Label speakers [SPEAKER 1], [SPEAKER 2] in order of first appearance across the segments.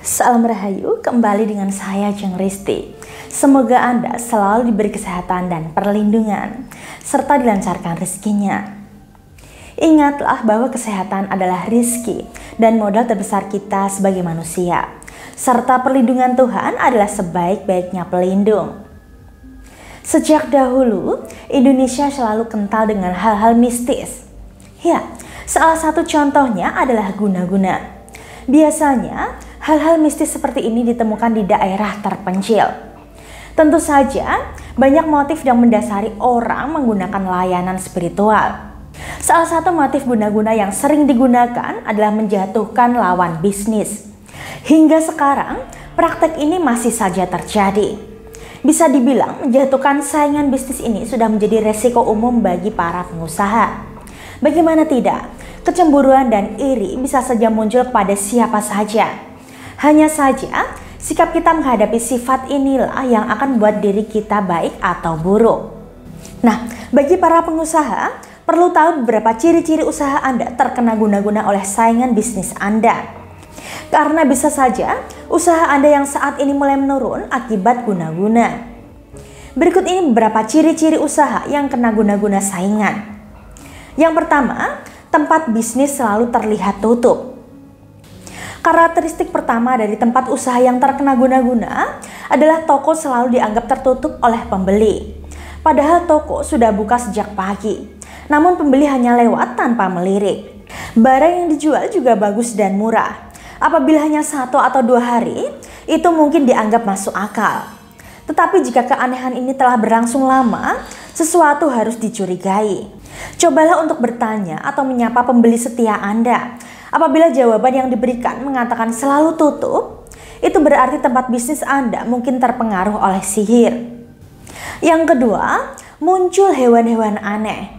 [SPEAKER 1] Salam Rahayu, kembali dengan saya Jeng Risti. Semoga Anda selalu diberi kesehatan dan perlindungan, serta dilancarkan rezekinya. Ingatlah bahwa kesehatan adalah rizki dan modal terbesar kita sebagai manusia, serta perlindungan Tuhan adalah sebaik-baiknya pelindung. Sejak dahulu, Indonesia selalu kental dengan hal-hal mistis. Ya, salah satu contohnya adalah guna-guna. Biasanya, hal-hal mistis seperti ini ditemukan di daerah terpencil. Tentu saja, banyak motif yang mendasari orang menggunakan layanan spiritual. Salah satu motif guna-guna yang sering digunakan adalah menjatuhkan lawan bisnis. Hingga sekarang, praktek ini masih saja terjadi. Bisa dibilang, menjatuhkan saingan bisnis ini sudah menjadi resiko umum bagi para pengusaha. Bagaimana tidak? Kecemburuan dan iri bisa saja muncul kepada siapa saja. Hanya saja, sikap kita menghadapi sifat inilah yang akan membuat diri kita baik atau buruk. Nah, bagi para pengusaha, perlu tahu beberapa ciri-ciri usaha Anda terkena guna-guna oleh saingan bisnis Anda. Karena bisa saja, usaha Anda yang saat ini mulai menurun akibat guna-guna. Berikut ini beberapa ciri-ciri usaha yang kena guna-guna saingan. Yang pertama, tempat bisnis selalu terlihat tutup. Karakteristik pertama dari tempat usaha yang terkena guna-guna adalah toko selalu dianggap tertutup oleh pembeli. Padahal toko sudah buka sejak pagi, namun pembeli hanya lewat tanpa melirik. Barang yang dijual juga bagus dan murah. Apabila hanya 1 atau 2 hari, itu mungkin dianggap masuk akal. Tetapi jika keanehan ini telah berlangsung lama, sesuatu harus dicurigai. Cobalah untuk bertanya atau menyapa pembeli setia Anda. Apabila jawaban yang diberikan mengatakan selalu tutup, itu berarti tempat bisnis Anda mungkin terpengaruh oleh sihir. Yang kedua, muncul hewan-hewan aneh.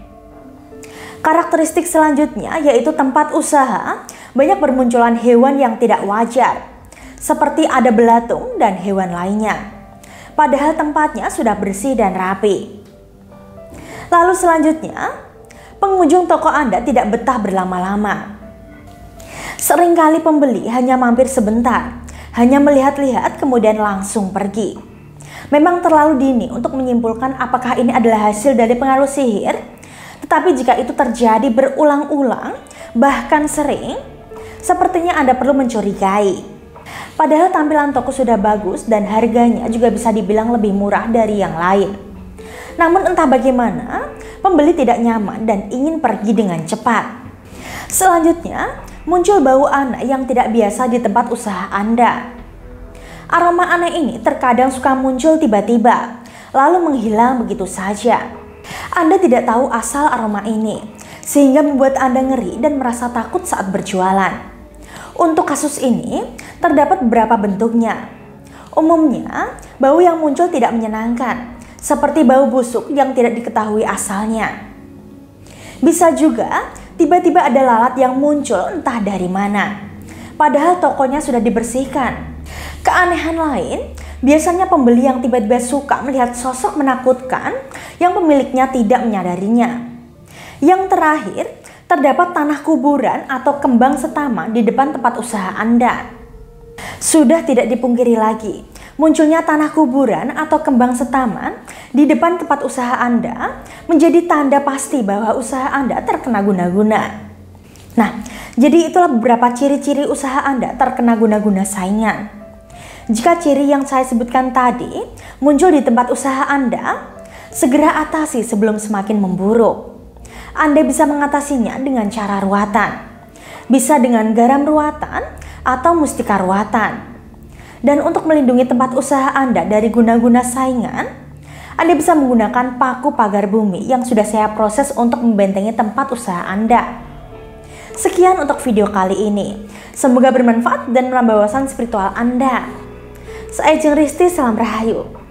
[SPEAKER 1] Karakteristik selanjutnya yaitu tempat usaha banyak bermunculan hewan yang tidak wajar, seperti ada belatung dan hewan lainnya. Padahal tempatnya sudah bersih dan rapi. Lalu selanjutnya, pengunjung toko Anda tidak betah berlama-lama. Seringkali pembeli hanya mampir sebentar, hanya melihat-lihat kemudian langsung pergi. Memang terlalu dini untuk menyimpulkan apakah ini adalah hasil dari pengaruh sihir, tetapi jika itu terjadi berulang-ulang, bahkan sering, sepertinya Anda perlu mencurigai. Padahal tampilan toko sudah bagus dan harganya juga bisa dibilang lebih murah dari yang lain. Namun entah bagaimana, pembeli tidak nyaman dan ingin pergi dengan cepat. Selanjutnya, muncul bau aneh yang tidak biasa di tempat usaha Anda. Aroma aneh ini terkadang suka muncul tiba-tiba, lalu menghilang begitu saja. Anda tidak tahu asal aroma ini, sehingga membuat Anda ngeri dan merasa takut saat berjualan. Untuk kasus ini, terdapat beberapa bentuknya. Umumnya, bau yang muncul tidak menyenangkan, seperti bau busuk yang tidak diketahui asalnya. Bisa juga tiba-tiba ada lalat yang muncul entah dari mana, padahal tokonya sudah dibersihkan. Keanehan lain, biasanya pembeli yang tiba-tiba suka melihat sosok menakutkan yang pemiliknya tidak menyadarinya. Yang terakhir, terdapat tanah kuburan atau kembang setama di depan tempat usaha Anda. Sudah tidak dipungkiri lagi, munculnya tanah kuburan atau kembang setaman di depan tempat usaha Anda menjadi tanda pasti bahwa usaha Anda terkena guna-guna. Nah, jadi itulah beberapa ciri-ciri usaha Anda terkena guna-guna saingan. Jika ciri yang saya sebutkan tadi muncul di tempat usaha Anda, segera atasi sebelum semakin memburuk. Anda bisa mengatasinya dengan cara ruatan. Bisa dengan garam ruatan atau mustika ruatan. Dan untuk melindungi tempat usaha Anda dari guna-guna saingan, Anda bisa menggunakan paku pagar bumi yang sudah saya proses untuk membentengi tempat usaha Anda. Sekian untuk video kali ini. Semoga bermanfaat dan menambah wawasan spiritual Anda. Saya Jeng Risti, salam Rahayu.